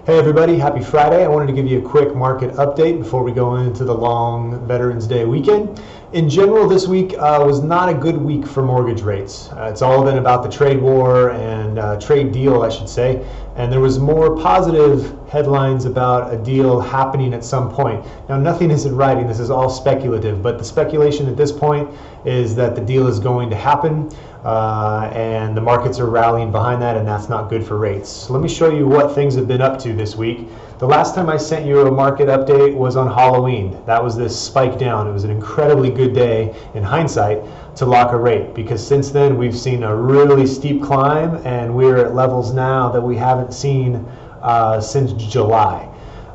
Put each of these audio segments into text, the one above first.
Hey everybody, happy Friday. I wanted to give you a quick market update before we go into the long Veterans Day weekend. In general, this week was not a good week for mortgage rates. It's all been about the trade war and trade deal, I should say. And there was more positive headlines about a deal happening at some point. Now, nothing is in writing. This is all speculative, but the speculation at this point is that the deal is going to happen. And the markets are rallying behind that, and that's not good for rates. So let me show you what things have been up to this week. The last time I sent you a market update was on Halloween. That was this spike down. It was an incredibly good day in hindsight to lock a rate, because since then we've seen a really steep climb, and we're at levels now that we haven't seen since July.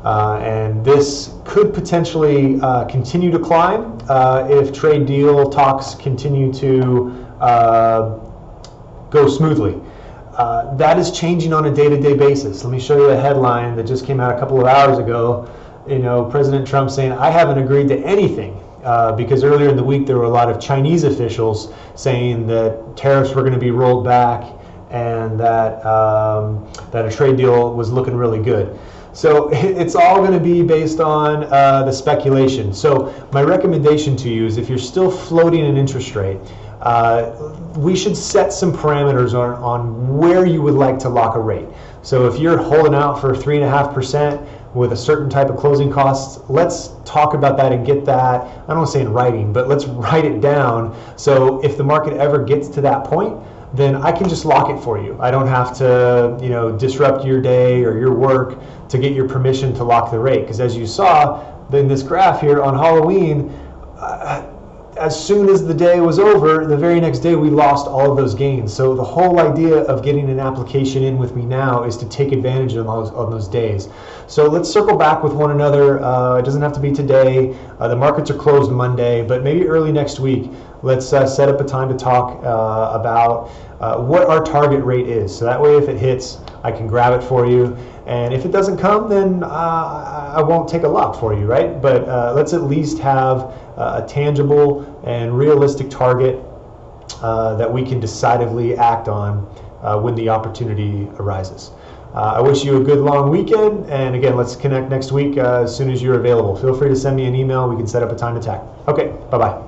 And this could potentially continue to climb if trade deal talks continue to go smoothly. That is changing on a day-to-day basis. Let me show you a headline that just came out a couple of hours ago. President Trump saying, I haven't agreed to anything, because earlier in the week there were a lot of Chinese officials saying that tariffs were going to be rolled back and that that a trade deal was looking really good. So it's all going to be based on the speculation. So my recommendation to you is, if you're still floating an interest rate, we should set some parameters on where you would like to lock a rate. So if you're holding out for 3.5% with a certain type of closing costs, let's talk about that and get that, I don't want to say in writing, but let's write it down. So if the market ever gets to that point, then I can just lock it for you. I don't have to, disrupt your day or your work to get your permission to lock the rate. Because as you saw in this graph here on Halloween, as soon as the day was over, the very next day we lost all of those gains. So the whole idea of getting an application in with me now is to take advantage of those days. So let's circle back with one another. It doesn't have to be today. The markets are closed Monday, but maybe early next week, let's set up a time to talk about what our target rate is. So that way, if it hits, I can grab it for you. And if it doesn't come, then I won't take a lock for you, right? But let's at least have a tangible and realistic target that we can decisively act on when the opportunity arises. I wish you a good long weekend, and again, let's connect next week as soon as you're available. Feel free to send me an email. We can set up a time to talk. Okay, bye-bye.